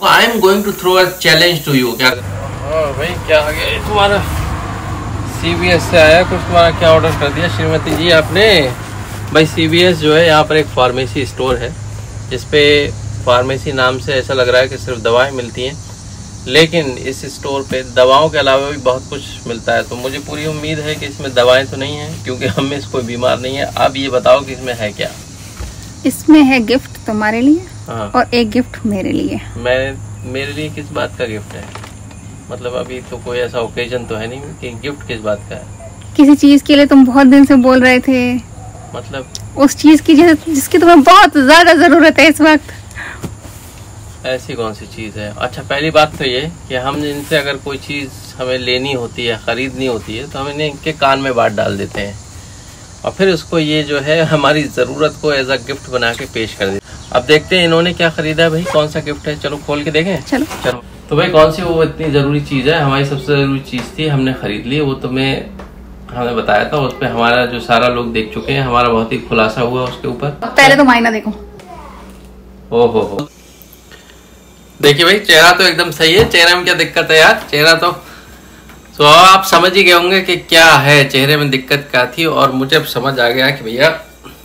I am going to throw a challenge to you. क्या भाई, क्या आ गया तुम्हारा? CVS से आया कुछ, तुम्हारा क्या ऑर्डर कर दिया श्रीमती जी आपने? भाई CVS जो है यहाँ पर एक फार्मेसी स्टोर है, जिसपे फार्मेसी नाम से ऐसा लग रहा है कि सिर्फ दवाएं मिलती हैं, लेकिन इस स्टोर पे दवाओं के अलावा भी बहुत कुछ मिलता है। तो मुझे पूरी उम्मीद है कि इसमें दवाएं तो नहीं है, क्योंकि हम में से कोई बीमार नहीं है। आप ये बताओ कि इसमें है क्या? इसमें है गिफ्ट तुम्हारे लिए। हाँ। और एक गिफ्ट मेरे लिए। मेरे लिए किस बात का गिफ्ट है? मतलब अभी तो कोई ऐसा ओकेजन तो है नहीं कि गिफ्ट किस बात का है? किसी चीज के लिए तुम बहुत दिन से बोल रहे थे। मतलब उस चीज की जिसकी तुम्हें बहुत ज्यादा जरूरत है इस वक्त। ऐसी कौन सी चीज़ है? अच्छा, पहली बात तो ये कि हम इनसे अगर कोई चीज़ हमें लेनी होती है, ख़रीदनी होती है, तो हम इन्हें इनके कान में बात डाल देते हैं और फिर उसको ये जो है हमारी ज़रूरत को एज अ गिफ्ट बना के पेश कर देते हैं। अब देखते हैं इन्होंने क्या ख़रीदा है। भाई कौन सा गिफ्ट है? चलो खोल के देखें। चलो। तो भाई कौन सी वो इतनी ज़रूरी चीज़ है? हमारी सबसे ज़रूरी चीज़ थी, हमने ख़रीद ली। वो हमने बताया था, उस पर हमारा जो सारा लोग देख चुके हैं, हमारा बहुत ही खुलासा हुआ उसके ऊपर। पहले तुम आईना देखो। ओहो, देखिए भाई, चेहरा तो एकदम सही है। चेहरे में क्या दिक्कत है यार? चेहरा तो आप समझ ही गए होंगे कि क्या है चेहरे में दिक्कत क्या थी। और मुझे अब समझ आ गया कि भैया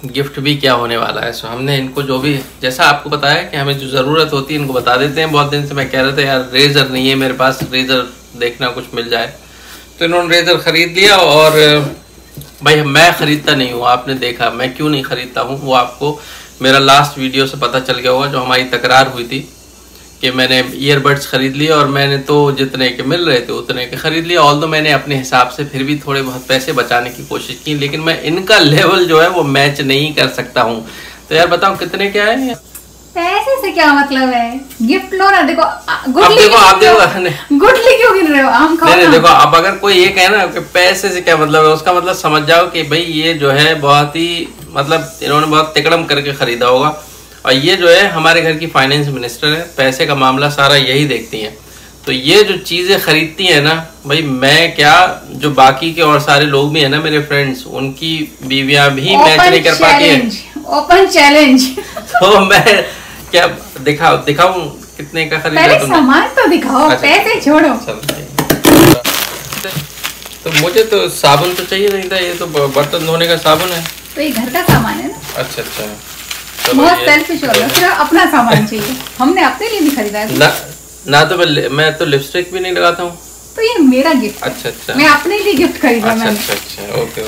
गिफ्ट भी क्या होने वाला है। सो हमने इनको जो भी, जैसा आपको बताया कि हमें जो ज़रूरत होती है इनको बता देते हैं। बहुत दिन से मैं कह रहा था यार रेज़र नहीं है मेरे पास, रेज़र देखना कुछ मिल जाए। तो इन्होंने रेज़र ख़रीद लिया। और भाई मैं ख़रीदता नहीं हूँ, आपने देखा मैं क्यों नहीं ख़रीदता हूँ, वो आपको मेरा लास्ट वीडियो से पता चल गया होगा, जो हमारी तकरार हुई थी कि मैंने ईयरबड्स ख़रीद लिए और मैंने तो जितने के मिल रहे थे उतने के ख़रीद लिए। ऑल दो मैंने अपने हिसाब से फिर भी थोड़े बहुत पैसे बचाने की कोशिश की, लेकिन मैं इनका लेवल जो है वो मैच नहीं कर सकता हूँ। तो यार बताओ कितने क्या है? पैसे से क्या मतलब है? गिफ्ट लो ना। देखो आप देखो गुडली क्यों गिन रहे हो? आम खाओ ना। देखो, अब अगर कोई ये कहे ना कि पैसे से क्या मतलब है, उसका मतलब समझ जाओ कि भाई ये जो है बहुत ही, मतलब इन्होंने बहुत तिकड़म करके खरीदा होगा। और ये जो है हमारे घर की फाइनेंस मिनिस्टर है, पैसे का मामला सारा यही देखती हैं। तो ये जो चीज़ें खरीदती हैं ना भाई, मैं क्या, जो बाकी के और सारे लोग भी हैं ना मेरे फ्रेंड्स, उनकी बीवियां भी मैच नहीं कर पाती है। Open challenge. तो मैं क्या दिखाऊं कितने का खरीदा? पहले सामान तो दिखाओ। अच्छा, पैसे छोड़ो। तो मुझे तो साबुन तो चाहिए नहीं था, ये तो बर्तन धोने का साबुन है। तो ये घर का सामान है ना। अच्छा, बहुत सेल्फिश हो रहा है, सिर्फ अपना सामान चाहिए। हमने अपने लिए भी खरीदा है ना तो मैं तो लिपस्टिक भी नहीं लगाता हूँ। तो ये मेरा गिफ्ट। अच्छा, मैं अपने लिए गिफ्ट खरीदा। अच्छा, ओके।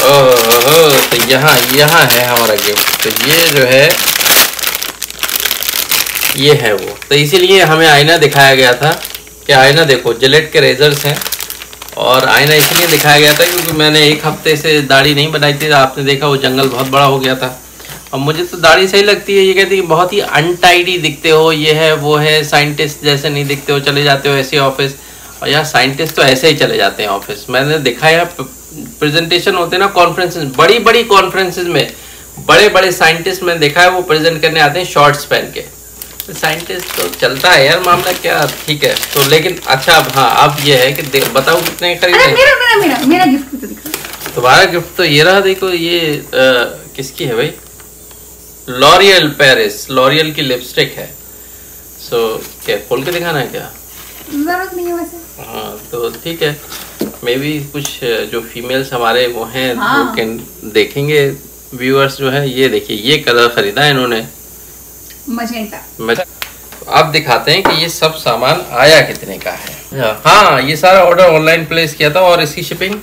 ओह, तो यहाँ है हमारा गिफ्ट। तो ये जो है ये है वो। तो इसीलिए हमें आईना दिखाया गया था कि आईना देखो, जिलेट के रेजर्स हैं। और आईना इसलिए दिखाया गया था क्योंकि मैंने एक हफ्ते से दाढ़ी नहीं बनाई थी। आपने देखा वो जंगल बहुत बड़ा हो गया था। और मुझे तो दाढ़ी सही लगती है। ये कहती है बहुत ही अनटाइडी दिखते हो, ये है वो है, साइंटिस्ट जैसे नहीं दिखते हो, चले जाते हो ऐसे ऑफिस। और यार साइंटिस्ट तो ऐसे ही चले जाते हैं ऑफिस। मैंने देखा है प्रेजेंटेशन होते हैं ना कॉन्फ्रेंसेस, बड़ी कॉन्फ्रेंसेस में बड़े बड़े साइंटिस्ट मैंने देखा है वो प्रेजेंट करने आते हैं शॉर्ट्स पहन के। साइंटिस्ट तो चलता है यार मामला, क्या ठीक है। तो लेकिन अच्छा, अब हाँ, अब ये है कि बताओ कितने खरीदे? मेरा गिफ्ट तो दिखा। तुम्हारा गिफ्ट तो ये रहा, देखो ये किसकी है भाई? लॉरियल पेरिस, लॉरियल की लिपस्टिक है। सो क्या खोल के दिखाना है क्या? जरूरत नहीं है वैसे। हाँ तो ठीक है, मे बी कुछ जो फीमेल्स हमारे वो हैं वो कैन देखेंगे, व्यूअर्स जो है। ये देखिए, ये कलर खरीदा है इन्होंने, मजेंटा। आप दिखाते हैं कि ये सब सामान आया कितने का है। हाँ, ये सारा ऑर्डर ऑनलाइन प्लेस किया था और इसकी शिपिंग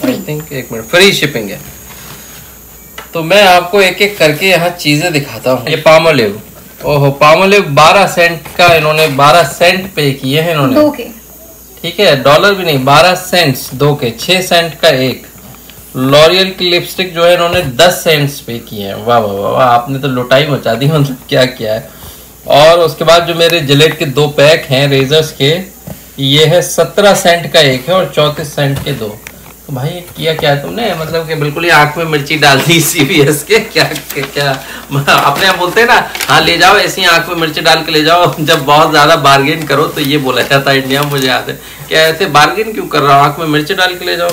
आई थिंक, एक मिनट, फ्री शिपिंग है। तो मैं आपको एक एक करके यहाँ चीजें दिखाता हूँ। ये पामोलिव, ओहो पामोलिव 12 सेंट का इन्होंने 12 सेंट पे किए हैं इन्होंने। 2 के, ठीक है, डॉलर भी नहीं, 12 सेंट्स 2 के, 6 सेंट का एक। लॉरियल की लिपस्टिक जो है इन्होंने 10 सेंट्स पे की है। वाह वाह वाह, आपने तो लुटाई मचा दी, मतलब क्या किया है। और उसके बाद जो मेरे जिलेट के 2 पैक हैं रेजर्स के, ये है 17 सेंट का एक है और 34 सेंट के 2। तो भाई किया क्या तुमने, मतलब कि बिल्कुल ही आंख में मिर्ची डाल दी CVS के। क्या अपने आप बोलते हैं ना, हाँ ले जाओ ऐसी ही आंख में मिर्ची डाल के ले जाओ। जब बहुत ज्यादा बार्गेन करो तो ये बोला जाता है इंडिया में, मुझे याद है। क्या ऐसे बार्गेन क्यों कर रहा हो, आंख में मिर्ची डाल के ले जाओ।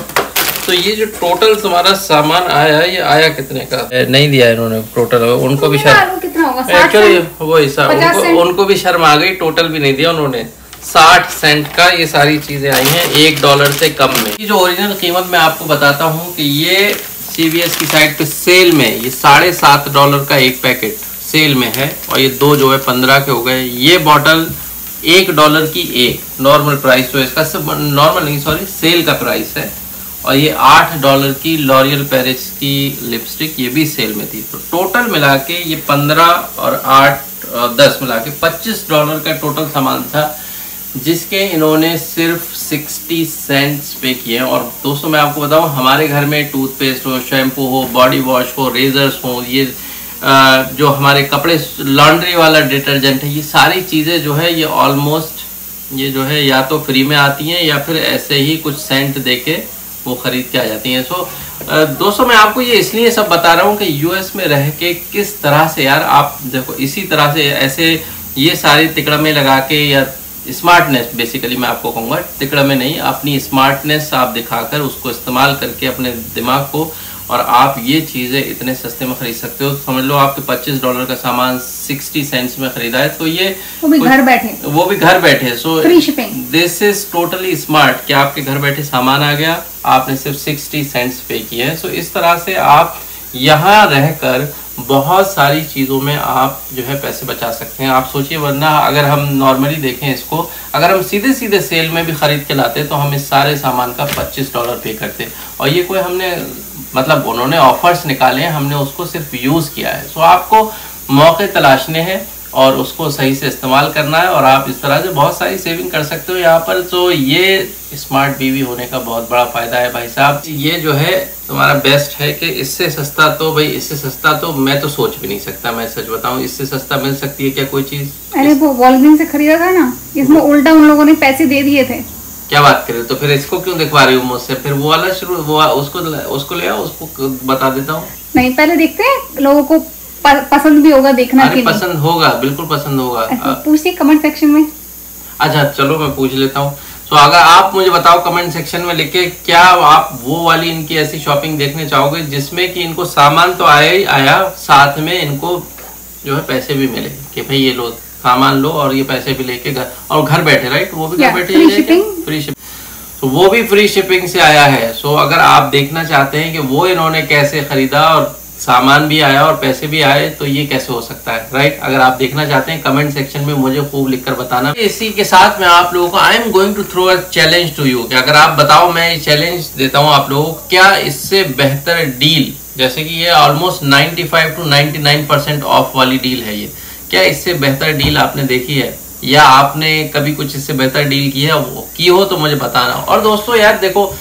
तो ये जो टोटल तुम्हारा सामान आया, ये आया कितने का? नहीं दिया इन्होंने टोटल, उनको भी शर्म, कितना होगा? एक्चुअली वो हिसाब उनको भी शर्म आ गई, टोटल भी नहीं दिया उन्होंने। 60 सेंट का ये सारी चीजें आई हैं, $1 से कम में। ये जो ओरिजिनल कीमत मैं आपको बताता हूँ कि ये CVS की साइट पे सेल में ये $7.5 का एक पैकेट सेल में है, और ये 2 जो है 15 के हो गए। ये बॉटल $1 की एक नॉर्मल प्राइस, तो इसका सब नॉर्मल नहीं, सॉरी, सेल का प्राइस है। और ये $8 की लॉरियल पेरिस की लिपस्टिक, ये भी सेल में थी। तो टोटल मिला के ये 15 और 8 और 10 मिला के $25 का टोटल सामान था, जिसके इन्होंने सिर्फ 60 सेंट्स पे किए। और दोस्तों मैं आपको बताऊं, हमारे घर में टूथपेस्ट हो, शैम्पू हो, बॉडी वॉश हो, रेजर्स हो, ये जो हमारे कपड़े लॉन्ड्री वाला डिटर्जेंट है, ये सारी चीज़ें जो है ये ऑलमोस्ट ये जो है या तो फ्री में आती हैं या फिर ऐसे ही कुछ सेंट देके वो खरीद के आ जाती हैं। सो दोस्तों मैं आपको ये इसलिए सब बता रहा हूँ कि यूएस में रह के किस तरह से यार आप देखो, इसी तरह से ऐसे ये सारी तिकड़ में लगा के, या स्मार्टनेस बेसिकली मैं आपको कहूँगा, तिकड़ में नहीं, अपनी स्मार्टनेस आप दिखाकर उसको इस्तेमाल करके अपने दिमाग को, और आप ये चीज़ें इतने सस्ते में खरीद सकते हो। समझ लो आपके $25 का सामान 60 सेंट्स में खरीदा है, तो ये वो भी घर बैठे। So this is totally smart कि आपके घर बैठे सामान आ गया, आपने सिर्फ 60 सेंट्स पे किए हैं। सो इस तरह से आप यहाँ रहकर बहुत सारी चीज़ों में आप जो है पैसे बचा सकते हैं। आप सोचिए, वरना अगर हम नॉर्मली देखें इसको, अगर हम सीधे सीधे सेल में भी खरीद के लाते तो हम इस सारे सामान का $25 पे करते, और ये कोई हमने मतलब उन्होंने ऑफर्स निकाले हैं, हमने उसको सिर्फ यूज़ किया है। सो आपको मौके तलाशने हैं और उसको सही से इस्तेमाल करना है, और आप इस तरह से बहुत सारी सेविंग कर सकते हो यहाँ पर। तो ये स्मार्ट बीवी होने का बहुत बड़ा फायदा है भाई साहब। ये जो है तुम्हारा बेस्ट है कि इससे सस्ता तो भाई, इससे सस्ता तो मैं तो सोच भी नहीं सकता, मैं सच बताऊं, इससे सस्ता मिल सकती है क्या कोई चीज? अरे वो वॉलग्रीन से खरीदा था ना, इसमें उल्टा उन लोगों ने पैसे दे दिए थे। क्या बात करे, तो फिर इसको क्यों दिखवा रही हूँ मुझसे? फिर वो वाला शुरू, वो उसको ले आओ, उसको बता देता हूँ। नहीं, पहले देखते हैं, लोगों को पसंद भी होगा देखना। अरे पसंद होगा, बिल्कुल पसंद होगा। पूछिए कमेंट सेक्शन में। अच्छा चलो मैं पूछ लेता हूँ। तो अगर आप मुझे बताओ कमेंट सेक्शन में लिख के, क्या आप वो वाली इनकी ऐसी शॉपिंग देखने चाहोगे जिसमें कि इनको सामान तो आया ही आया, साथ में इनको जो है पैसे भी मिले कि भाई ये लो सामान लो और ये पैसे भी लेके घर बैठे, राइट? वो भी घर बैठे फ्री शिपिंग, तो वो भी फ्री शिपिंग से आया है। सो अगर आप देखना चाहते हैं कि वो इन्होंने कैसे खरीदा और सामान भी आया और पैसे भी आए, तो ये कैसे हो सकता है, राइट? अगर आप देखना चाहते हैं कमेंट सेक्शन में मुझे खूब लिखकर बताना। इसी के साथ मैं आप लोगों को I am going to throw a challenge to you, कि अगर आप बताओ, मैं ये चैलेंज देता हूँ आप लोगों को, क्या इससे बेहतर डील, जैसे कि ये ऑलमोस्ट 95 to 99% ऑफ वाली डील है, ये क्या इससे बेहतर डील आपने देखी है, या आपने कभी कुछ इससे बेहतर डील की है? वो की हो तो मुझे बताना। और दोस्तों यार देखो,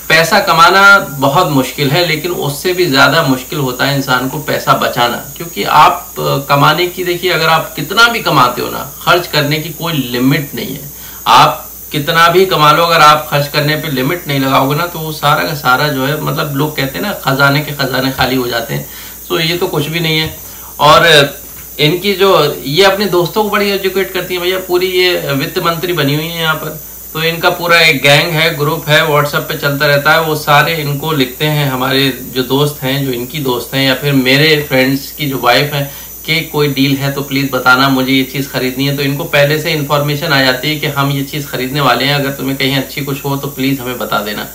पैसा कमाना बहुत मुश्किल है, लेकिन उससे भी ज़्यादा मुश्किल होता है इंसान को पैसा बचाना, क्योंकि आप कमाने की, देखिए अगर आप कितना भी कमाते हो ना, खर्च करने की कोई लिमिट नहीं है। आप कितना भी कमा लो, अगर आप खर्च करने पे लिमिट नहीं लगाओगे ना, तो वो सारा का सारा जो है, मतलब लोग कहते हैं ना, खजाने के खजाने खाली हो जाते हैं। तो ये तो कुछ भी नहीं है। और इनकी जो ये अपने दोस्तों को बड़ी एजुकेट करती है भैया, पूरी ये वित्त मंत्री बनी हुई है यहाँ पर। तो इनका पूरा एक गैंग है, ग्रुप है, व्हाट्सएप पे चलता रहता है, वो सारे इनको लिखते हैं, हमारे जो दोस्त हैं, जो इनकी दोस्त हैं, या फिर मेरे फ्रेंड्स की जो वाइफ है, कि कोई डील है तो प्लीज़ बताना, मुझे ये चीज़ खरीदनी है। तो इनको पहले से इन्फॉर्मेशन आ जाती है कि हम ये चीज़ खरीदने वाले हैं, अगर तुम्हें कहीं अच्छी कुछ हो तो प्लीज़ हमें बता देना।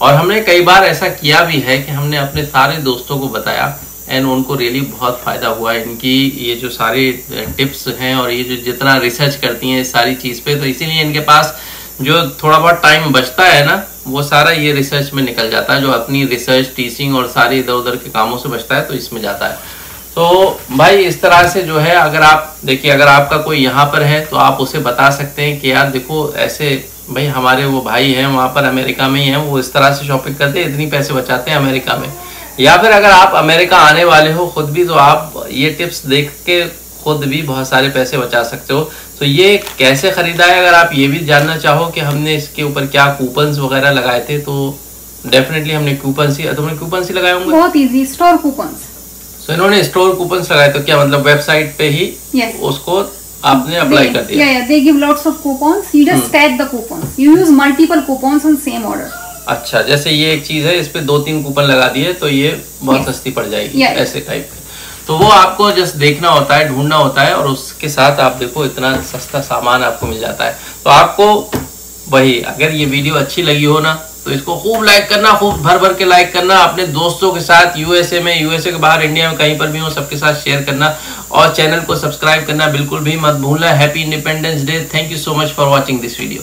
और हमने कई बार ऐसा किया भी है कि हमने अपने सारे दोस्तों को बताया, एंड उनको रियली बहुत फ़ायदा हुआ है इनकी ये जो सारे टिप्स हैं, और ये जो जितना रिसर्च करती हैं इस सारी चीज़ पे। तो इसीलिए इनके पास जो थोड़ा बहुत टाइम बचता है ना, वो सारा ये रिसर्च में निकल जाता है, जो अपनी रिसर्च, टीचिंग और सारे इधर उधर के कामों से बचता है, तो इसमें जाता है। तो भाई इस तरह से जो है, अगर आप देखिए, अगर आपका कोई यहाँ पर है तो आप उसे बता सकते हैं कि यार देखो ऐसे, भाई हमारे वो भाई हैं वहाँ पर अमेरिका में ही हैं, वो इस तरह से शॉपिंग करते हैं, इतनी पैसे बचाते हैं अमेरिका में। या फिर अगर आप अमेरिका आने वाले हो खुद भी, तो आप ये टिप्स देख के खुद भी बहुत सारे पैसे बचा सकते हो। तो ये कैसे खरीदा है, अगर आप ये भी जानना चाहो कि हमने इसके ऊपर क्या कूपन्स वगैरह लगाए थे, तो डेफिनेटली हमने कूपन्स ही, तुमने कूपन्स ही लगाए होंगे? बहुत इजी, स्टोर कूपन्स। तो इन्होंने स्टोर कूपन्स लगाए, तो क्या मतलब वेबसाइट पे ही उसको आपने अप्लाई कर दिया? they give lots of coupons, you just tag the coupons, you use multiple coupons on same order। अच्छा, जैसे ये एक चीज है, इस पे 2-3 कूपन लगा दिए तो ये बहुत सस्ती पड़ जाएगी, ऐसे टाइप के। तो वो आपको जस्ट देखना होता है, ढूंढना होता है, और उसके साथ आप देखो इतना सस्ता सामान आपको मिल जाता है। तो आपको वही, अगर ये वीडियो अच्छी लगी हो ना तो इसको खूब लाइक करना, खूब भर भर के लाइक करना, अपने दोस्तों के साथ, यूएसए में, यूएसए के बाहर, इंडिया में कहीं पर भी हो, सबके साथ शेयर करना, और चैनल को सब्सक्राइब करना बिल्कुल भी मत भूलना। Happy independence day. Thank you so much for watching this video.